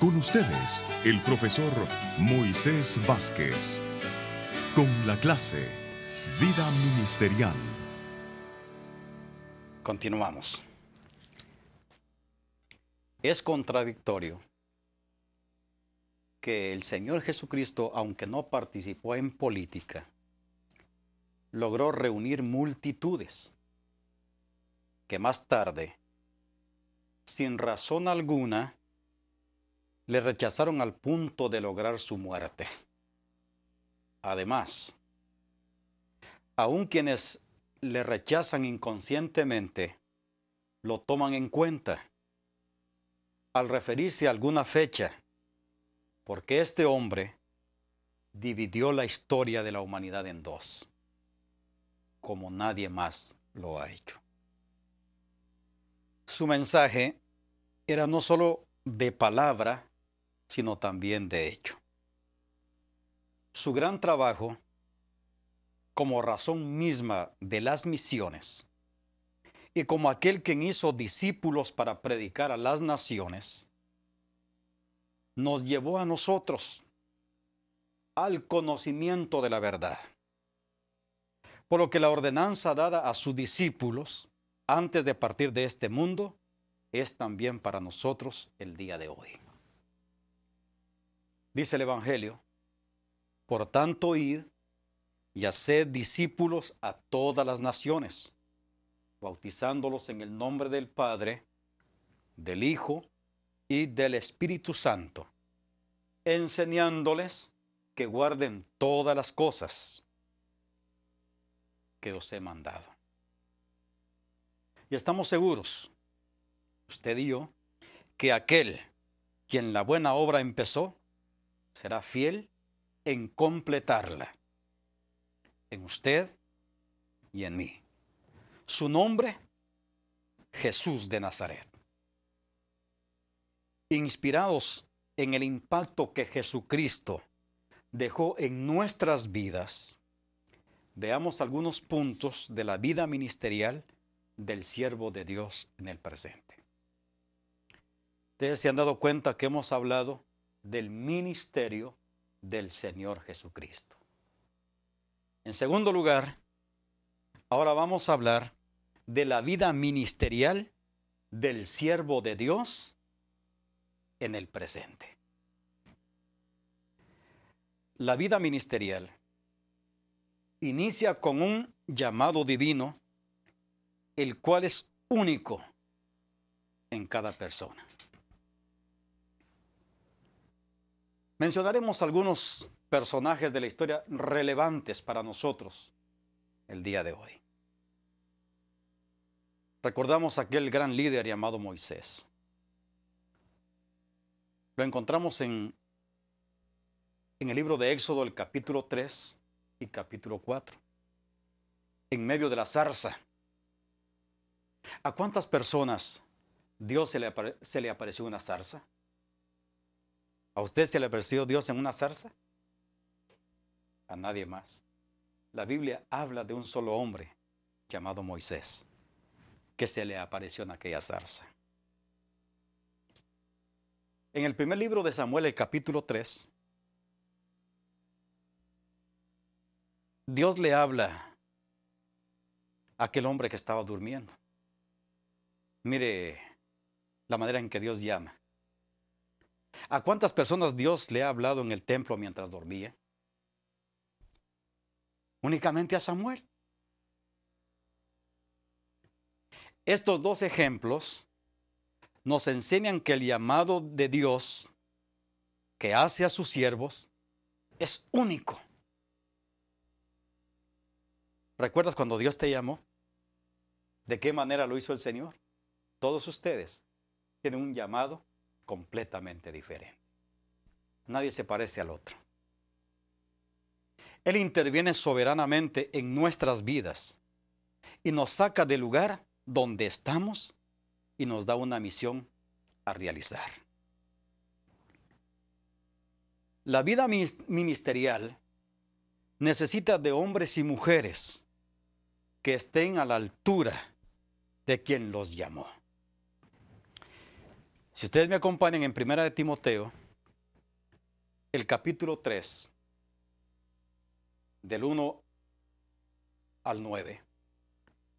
Con ustedes, el profesor Moisés Vázquez, con la clase Vida Ministerial. Continuamos. Es contradictorio que el Señor Jesucristo, aunque no participó en política, logró reunir multitudes que más tarde, sin razón alguna, le rechazaron al punto de lograr su muerte. Además, aun quienes le rechazan inconscientemente, lo toman en cuenta al referirse a alguna fecha, porque este hombre dividió la historia de la humanidad en dos, como nadie más lo ha hecho. Su mensaje era no solo de palabra, sino también de hecho. Su gran trabajo, como razón misma de las misiones, y como aquel quien hizo discípulos para predicar a las naciones, nos llevó a nosotros al conocimiento de la verdad. Por lo que la ordenanza dada a sus discípulos antes de partir de este mundo es también para nosotros el día de hoy. Dice el Evangelio: por tanto, id y haced discípulos a todas las naciones, bautizándolos en el nombre del Padre, del Hijo y del Espíritu Santo, enseñándoles que guarden todas las cosas que os he mandado. Y estamos seguros, usted y yo, que aquel quien la buena obra empezó, será fiel en completarla, en usted y en mí. Su nombre, Jesús de Nazaret. Inspirados en el impacto que Jesucristo dejó en nuestras vidas, veamos algunos puntos de la vida ministerial del siervo de Dios en el presente. Ustedes se han dado cuenta que hemos hablado del ministerio del Señor Jesucristo. En segundo lugar, ahora vamos a hablar de la vida ministerial del siervo de Dios en el presente. La vida ministerial inicia con un llamado divino, el cual es único en cada persona. Mencionaremos algunos personajes de la historia relevantes para nosotros el día de hoy. Recordamos a aquel gran líder llamado Moisés. Lo encontramos en el libro de Éxodo, el capítulo 3 y capítulo 4, en medio de la zarza. ¿A cuántas personas Dios se le apareció una zarza? ¿A usted se le apareció Dios en una zarza? A nadie más. La Biblia habla de un solo hombre llamado Moisés, que se le apareció en aquella zarza. En el primer libro de Samuel, el capítulo 3, Dios le habla a aquel hombre que estaba durmiendo. Mire la manera en que Dios llama. ¿A cuántas personas Dios le ha hablado en el templo mientras dormía? Únicamente a Samuel. Estos dos ejemplos nos enseñan que el llamado de Dios que hace a sus siervos es único. ¿Recuerdas cuando Dios te llamó? ¿De qué manera lo hizo el Señor? Todos ustedes tienen un llamado completamente diferente. Nadie se parece al otro. Él interviene soberanamente en nuestras vidas y nos saca del lugar donde estamos y nos da una misión a realizar. La vida ministerial necesita de hombres y mujeres que estén a la altura de quien los llamó. Si ustedes me acompañan en Primera de Timoteo, el capítulo 3, del 1 al 9.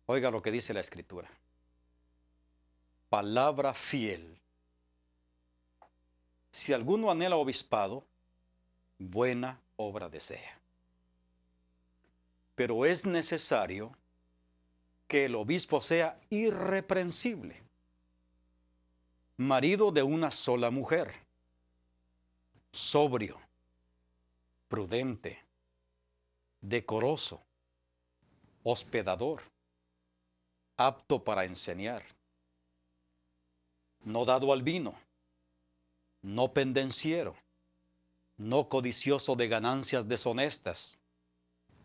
Oiga lo que dice la Escritura. Palabra fiel. Si alguno anhela obispado, buena obra desea. Pero es necesario que el obispo sea irreprensible, marido de una sola mujer, sobrio, prudente, decoroso, hospedador, apto para enseñar, no dado al vino, no pendenciero, no codicioso de ganancias deshonestas,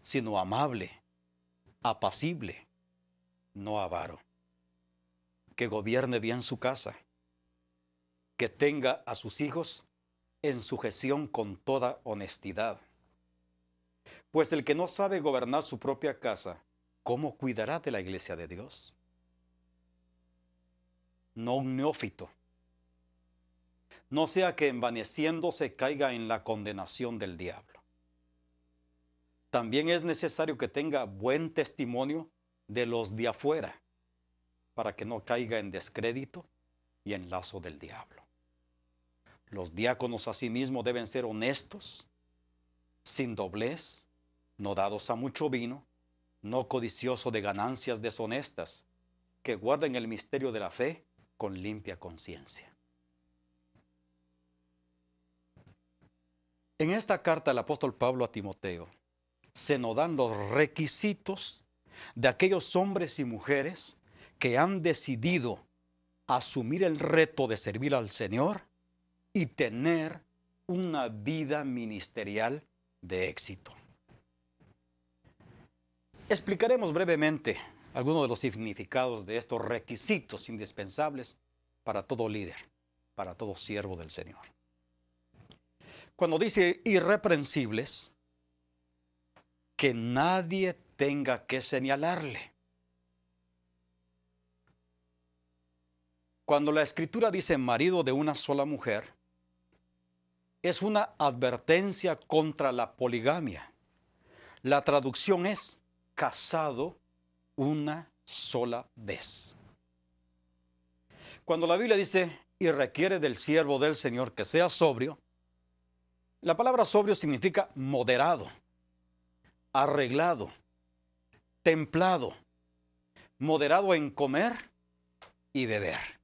sino amable, apacible, no avaro, que gobierne bien su casa, que tenga a sus hijos en sujeción con toda honestidad. Pues el que no sabe gobernar su propia casa, ¿cómo cuidará de la iglesia de Dios? No un neófito, no sea que envaneciéndose caiga en la condenación del diablo. También es necesario que tenga buen testimonio de los de afuera, para que no caiga en descrédito y en lazo del diablo. Los diáconos asimismo deben ser honestos, sin doblez, no dados a mucho vino, no codicioso de ganancias deshonestas, que guarden el misterio de la fe con limpia conciencia. En esta carta del apóstol Pablo a Timoteo se nos dan los requisitos de aquellos hombres y mujeres que han decidido asumir el reto de servir al Señor y tener una vida ministerial de éxito. Explicaremos brevemente algunos de los significados de estos requisitos indispensables para todo líder, para todo siervo del Señor. Cuando dice irreprensibles, que nadie tenga que señalarle. Cuando la Escritura dice marido de una sola mujer, es una advertencia contra la poligamia. La traducción es casado una sola vez. Cuando la Biblia dice y requiere del siervo del Señor que sea sobrio, la palabra sobrio significa moderado, arreglado, templado, moderado en comer y beber.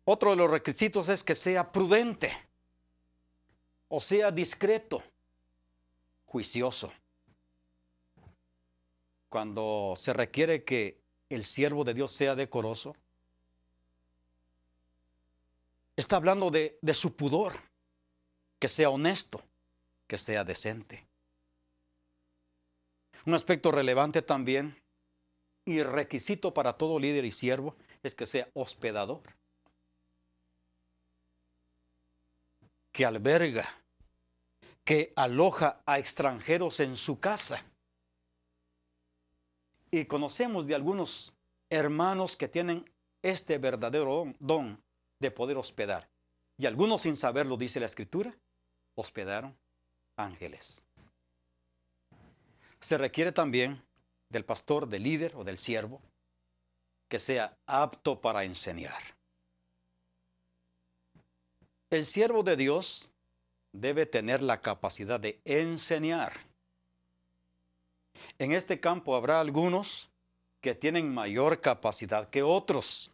Otro de los requisitos es que sea prudente, o sea discreto, juicioso. Cuando se requiere que el siervo de Dios sea decoroso, está hablando de su pudor, que sea honesto, que sea decente. Un aspecto relevante también y requisito para todo líder y siervo es que sea hospedador, que alberga, que aloja a extranjeros en su casa. Y conocemos de algunos hermanos que tienen este verdadero don de poder hospedar. Y algunos, sin saberlo, dice la Escritura, hospedaron ángeles. Se requiere también del pastor, del líder o del siervo que sea apto para enseñar. El siervo de Dios debe tener la capacidad de enseñar. En este campo habrá algunos que tienen mayor capacidad que otros,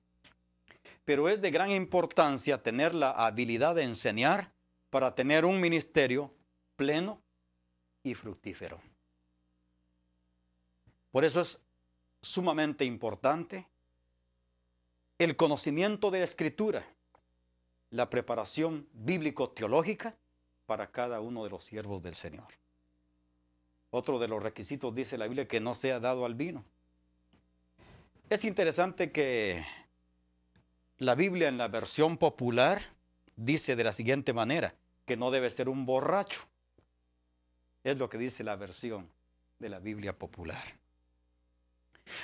pero es de gran importancia tener la habilidad de enseñar para tener un ministerio pleno y fructífero. Por eso es sumamente importante el conocimiento de la Escritura, la preparación bíblico-teológica para cada uno de los siervos del Señor. Otro de los requisitos dice la Biblia que no sea dado al vino. Es interesante que la Biblia en la versión popular dice de la siguiente manera, que no debe ser un borracho. Es lo que dice la versión de la Biblia popular.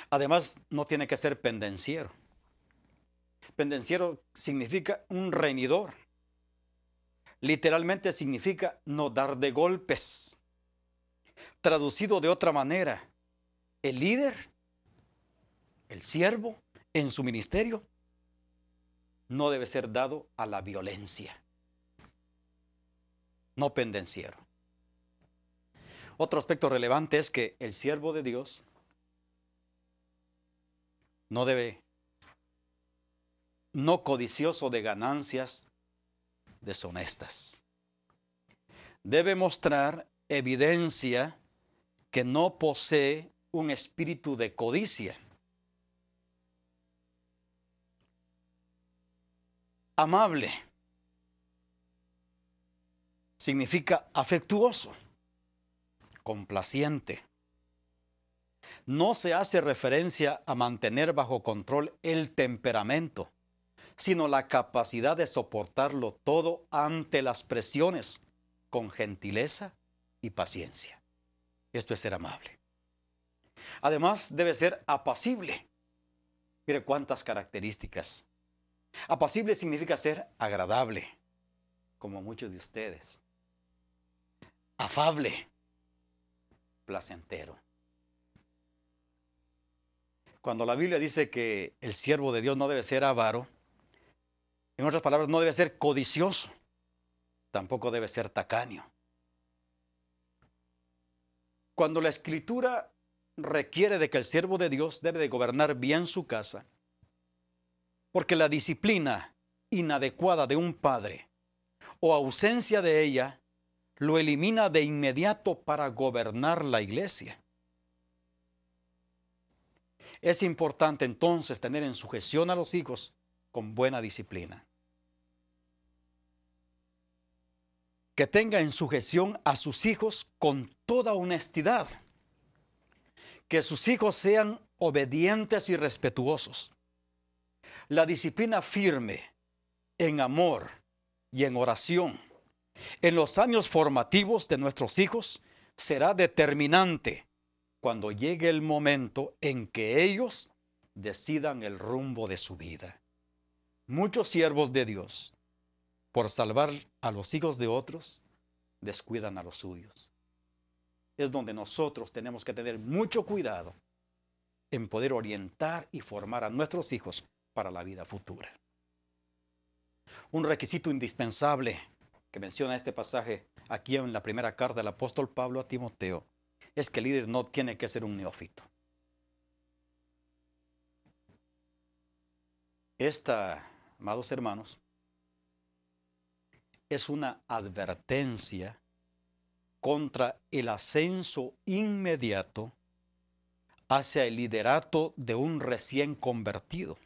Además, no tiene que ser pendenciero. Pendenciero significa un reñidor. Literalmente significa no dar de golpes. Traducido de otra manera, el líder, el siervo, en su ministerio, no debe ser dado a la violencia. No pendenciero. Otro aspecto relevante es que el siervo de Dios no codicioso de ganancias deshonestas. Debe mostrar evidencia que no posee un espíritu de codicia. Amable significa afectuoso, complaciente. No se hace referencia a mantener bajo control el temperamento, sino la capacidad de soportarlo todo ante las presiones, con gentileza y paciencia. Esto es ser amable. Además, debe ser apacible. Mire cuántas características. Apacible significa ser agradable, como muchos de ustedes. Afable, placentero. Cuando la Biblia dice que el siervo de Dios no debe ser avaro, en otras palabras, no debe ser codicioso, tampoco debe ser tacaño. Cuando la Escritura requiere de que el siervo de Dios debe de gobernar bien su casa, porque la disciplina inadecuada de un padre o ausencia de ella lo elimina de inmediato para gobernar la iglesia. Es importante entonces tener en sujeción a los hijos con buena disciplina. Que tenga en sujeción a sus hijos con toda honestidad. Que sus hijos sean obedientes y respetuosos. La disciplina firme en amor y en oración en los años formativos de nuestros hijos será determinante cuando llegue el momento en que ellos decidan el rumbo de su vida. Muchos siervos de Dios, por salvar a los hijos de otros, descuidan a los suyos. Es donde nosotros tenemos que tener mucho cuidado en poder orientar y formar a nuestros hijos para la vida futura. Un requisito indispensable que menciona este pasaje aquí en la primera carta del apóstol Pablo a Timoteo es que el líder no tiene que ser un neófito. Esta, amados hermanos, es una advertencia contra el ascenso inmediato hacia el liderato de un recién convertido.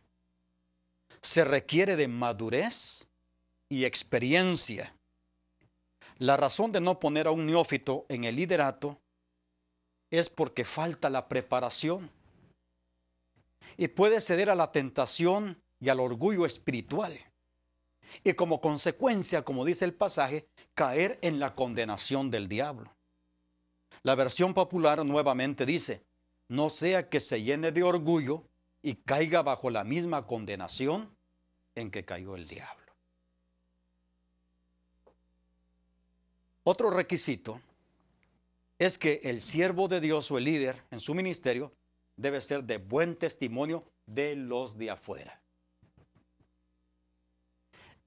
Se requiere de madurez y experiencia. La razón de no poner a un neófito en el liderato es porque falta la preparación y puede ceder a la tentación y al orgullo espiritual y como consecuencia, como dice el pasaje, caer en la condenación del diablo. La versión popular nuevamente dice: no sea que se llene de orgullo y caiga bajo la misma condenación en que cayó el diablo. Otro requisito es que el siervo de Dios o el líder en su ministerio debe ser de buen testimonio de los de afuera.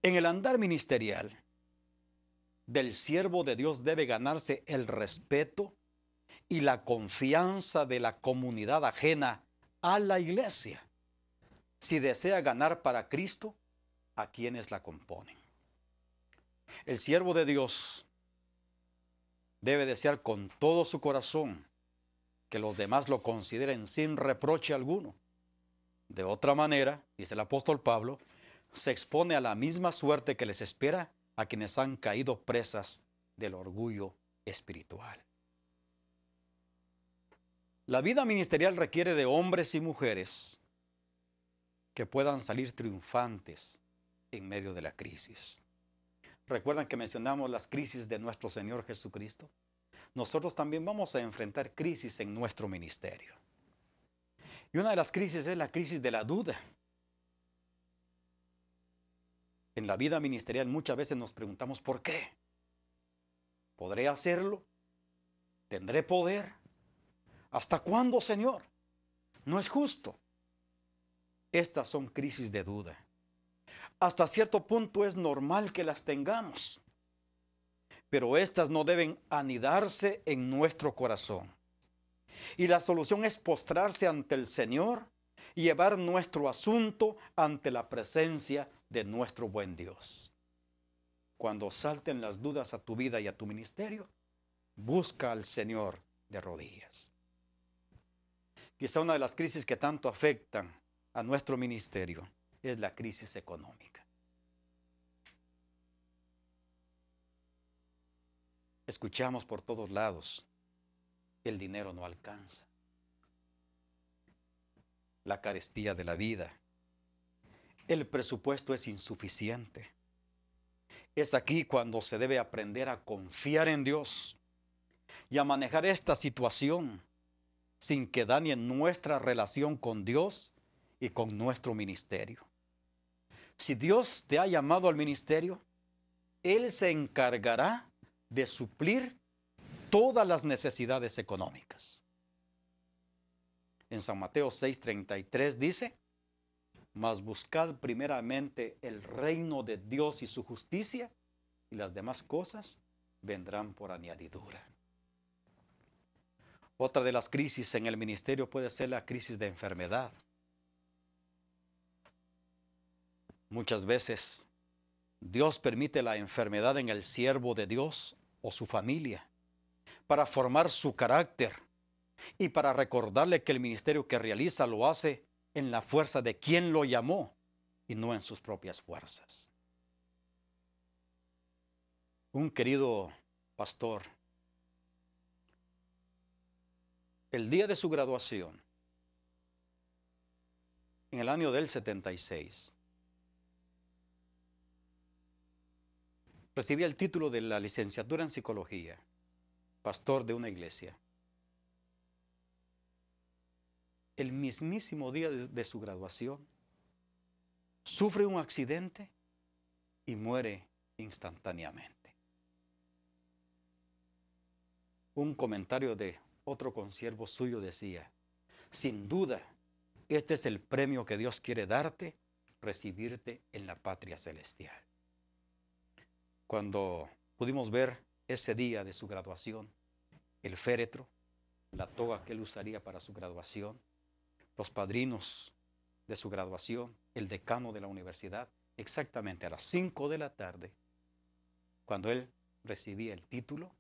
En el andar ministerial del siervo de Dios debe ganarse el respeto y la confianza de la comunidad ajena a la iglesia, si desea ganar para Cristo a quienes la componen. El siervo de Dios debe desear con todo su corazón que los demás lo consideren sin reproche alguno. De otra manera, dice el apóstol Pablo, se expone a la misma suerte que les espera a quienes han caído presas del orgullo espiritual. La vida ministerial requiere de hombres y mujeres que puedan salir triunfantes en medio de la crisis. ¿Recuerdan que mencionamos las crisis de nuestro Señor Jesucristo? Nosotros también vamos a enfrentar crisis en nuestro ministerio. Y una de las crisis es la crisis de la duda. En la vida ministerial muchas veces nos preguntamos ¿por qué? ¿Podré hacerlo? ¿Tendré poder? ¿Hasta cuándo, Señor? No es justo. Estas son crisis de duda. Hasta cierto punto es normal que las tengamos, pero estas no deben anidarse en nuestro corazón. Y la solución es postrarse ante el Señor y llevar nuestro asunto ante la presencia de nuestro buen Dios. Cuando salten las dudas a tu vida y a tu ministerio, busca al Señor de rodillas. Quizá una de las crisis que tanto afectan a nuestro ministerio es la crisis económica. Escuchamos por todos lados, el dinero no alcanza. La carestía de la vida. El presupuesto es insuficiente. Es aquí cuando se debe aprender a confiar en Dios y a manejar esta situación sin que dañe nuestra relación con Dios y con nuestro ministerio. Si Dios te ha llamado al ministerio, Él se encargará de suplir todas las necesidades económicas. En San Mateo 6:33 dice: mas buscad primeramente el reino de Dios y su justicia, y las demás cosas vendrán por añadidura. Otra de las crisis en el ministerio puede ser la crisis de enfermedad. Muchas veces Dios permite la enfermedad en el siervo de Dios o su familia para formar su carácter y para recordarle que el ministerio que realiza lo hace en la fuerza de quien lo llamó y no en sus propias fuerzas. Un querido pastor, el día de su graduación, en el año del 76, recibí el título de la licenciatura en psicología, pastor de una iglesia. El mismísimo día de su graduación, sufre un accidente y muere instantáneamente. Un comentario de otro consiervo suyo decía: sin duda, este es el premio que Dios quiere darte, recibirte en la patria celestial. Cuando pudimos ver ese día de su graduación, el féretro, la toga que él usaría para su graduación, los padrinos de su graduación, el decano de la universidad, exactamente a las 5 de la tarde, cuando él recibía el título,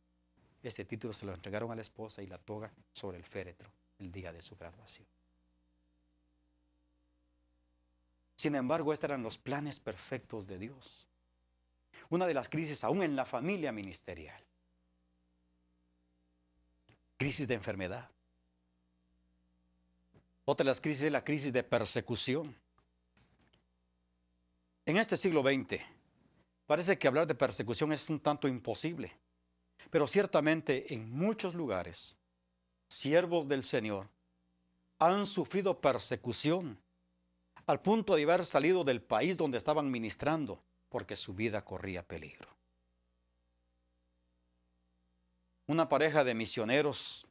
este título se lo entregaron a la esposa y la toga sobre el féretro el día de su graduación. Sin embargo, estos eran los planes perfectos de Dios. Una de las crisis aún en la familia ministerial. Crisis de enfermedad. Otra de las crisis es la crisis de persecución. En este siglo XX, parece que hablar de persecución es un tanto imposible, pero ciertamente en muchos lugares, siervos del Señor han sufrido persecución al punto de haber salido del país donde estaban ministrando porque su vida corría peligro. Una pareja de misioneros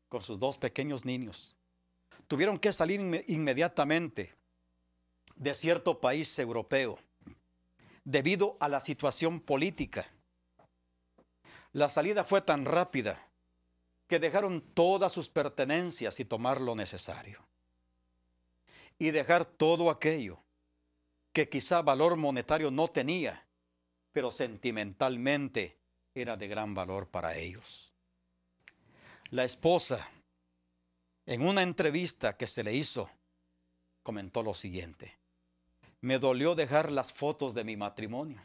con sus 2 pequeños niños tuvieron que salir inmediatamente de cierto país europeo debido a la situación política. La salida fue tan rápida que dejaron todas sus pertenencias y tomar lo necesario. Y dejar todo aquello que quizá valor monetario no tenía, pero sentimentalmente era de gran valor para ellos. La esposa, en una entrevista que se le hizo, comentó lo siguiente: me dolió dejar las fotos de mi matrimonio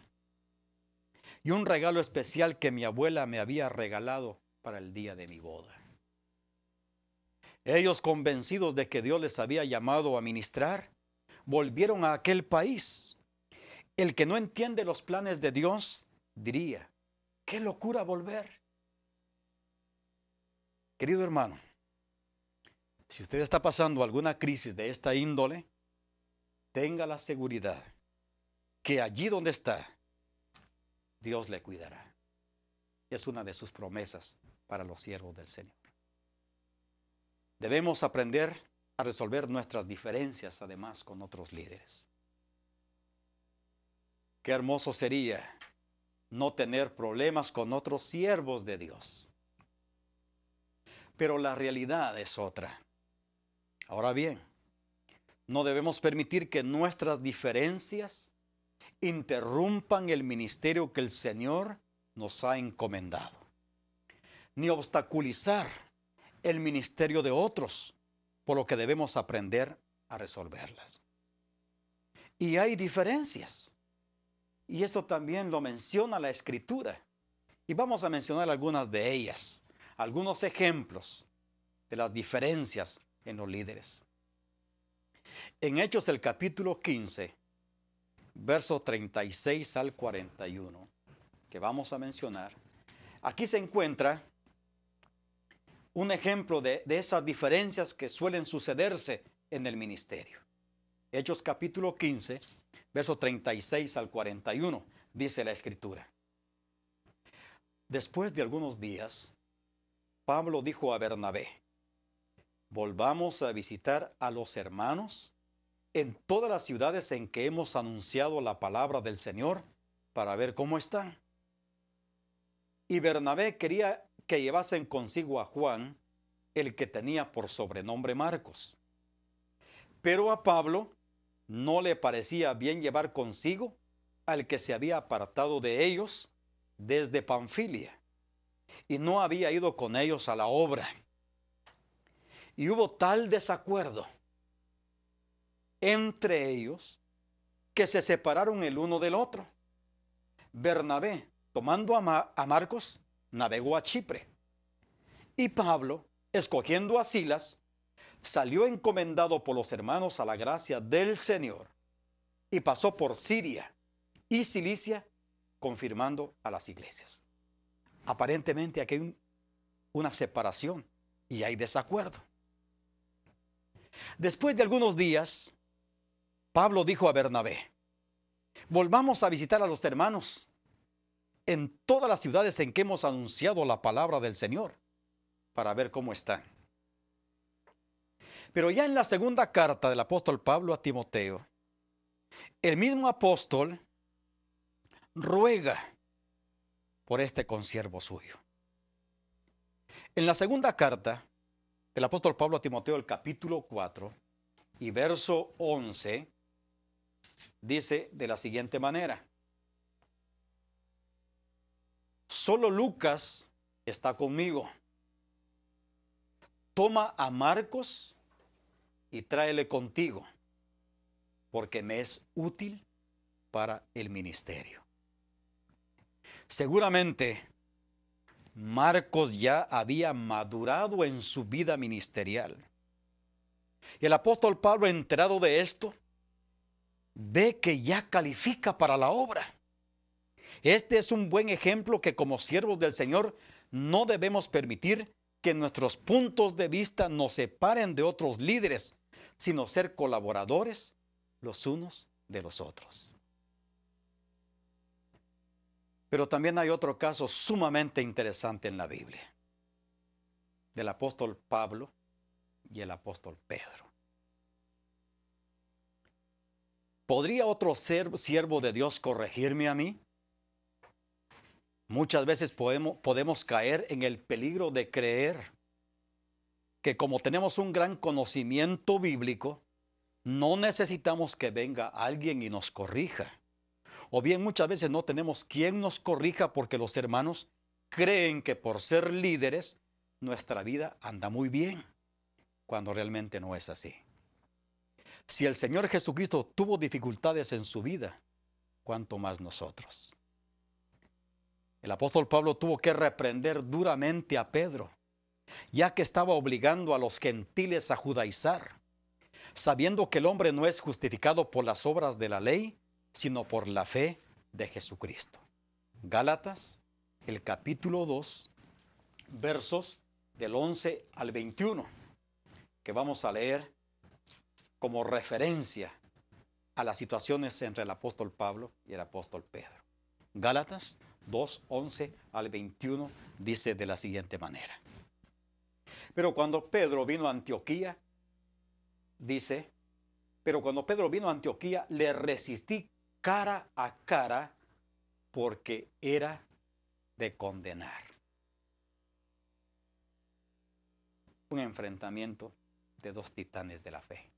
y un regalo especial que mi abuela me había regalado para el día de mi boda. Ellos, convencidos de que Dios les había llamado a ministrar, volvieron a aquel país. El que no entiende los planes de Dios diría: ¡qué locura volver! Querido hermano, si usted está pasando alguna crisis de esta índole, tenga la seguridad que allí donde está, Dios le cuidará. Es una de sus promesas para los siervos del Señor. Debemos aprender a resolver nuestras diferencias además con otros líderes. Qué hermoso sería no tener problemas con otros siervos de Dios. Pero la realidad es otra. Ahora bien, no debemos permitir que nuestras diferencias interrumpan el ministerio que el Señor nos ha encomendado, ni obstaculizar el ministerio de otros, por lo que debemos aprender a resolverlas. Y hay diferencias, y esto también lo menciona la Escritura, y vamos a mencionar algunas de ellas, algunos ejemplos de las diferencias en los líderes. En Hechos el capítulo 15, verso 36 al 41, que vamos a mencionar, aquí se encuentra un ejemplo de esas diferencias que suelen sucederse en el ministerio. Hechos capítulo 15, verso 36 al 41, dice la Escritura. Después de algunos días, Pablo dijo a Bernabé: volvamos a visitar a los hermanos en todas las ciudades en que hemos anunciado la palabra del Señor para ver cómo están. Y Bernabé quería que llevasen consigo a Juan, el que tenía por sobrenombre Marcos. Pero a Pablo no le parecía bien llevar consigo al que se había apartado de ellos desde Panfilia, y no había ido con ellos a la obra. Y hubo tal desacuerdo entre ellos que se separaron el uno del otro. Bernabé, tomando a Marcos, navegó a Chipre. Y Pablo, escogiendo a Silas, salió encomendado por los hermanos a la gracia del Señor y pasó por Siria y Cilicia, confirmando a las iglesias. Aparentemente aquí hay una separación y hay desacuerdo. Después de algunos días, Pablo dijo a Bernabé: volvamos a visitar a los hermanos en todas las ciudades en que hemos anunciado la palabra del Señor, para ver cómo están. Pero ya en la segunda carta del apóstol Pablo a Timoteo, el mismo apóstol ruega por este consiervo suyo. En la segunda carta del apóstol Pablo a Timoteo, el capítulo 4 y verso 11, dice de la siguiente manera: solo Lucas está conmigo. Toma a Marcos y tráele contigo, porque me es útil para el ministerio. Seguramente Marcos ya había madurado en su vida ministerial. Y el apóstol Pablo, enterado de esto, ve que ya califica para la obra. Este es un buen ejemplo que como siervos del Señor no debemos permitir que nuestros puntos de vista nos separen de otros líderes, sino ser colaboradores los unos de los otros. Pero también hay otro caso sumamente interesante en la Biblia, del apóstol Pablo y el apóstol Pedro. ¿Podría otro siervo de Dios corregirme a mí? Muchas veces podemos caer en el peligro de creer que como tenemos un gran conocimiento bíblico, no necesitamos que venga alguien y nos corrija. O bien muchas veces no tenemos quien nos corrija porque los hermanos creen que por ser líderes nuestra vida anda muy bien, cuando realmente no es así. Si el Señor Jesucristo tuvo dificultades en su vida, ¿cuánto más nosotros? El apóstol Pablo tuvo que reprender duramente a Pedro, ya que estaba obligando a los gentiles a judaizar, sabiendo que el hombre no es justificado por las obras de la ley, sino por la fe de Jesucristo. Gálatas, el capítulo 2, versos del 11 al 21, que vamos a leer como referencia a las situaciones entre el apóstol Pablo y el apóstol Pedro. Gálatas 2:11 al 21 dice de la siguiente manera. Pero cuando Pedro vino a Antioquía, dice, pero cuando Pedro vino a Antioquía, le resistí cara a cara porque era de condenar. Un enfrentamiento de dos titanes de la fe.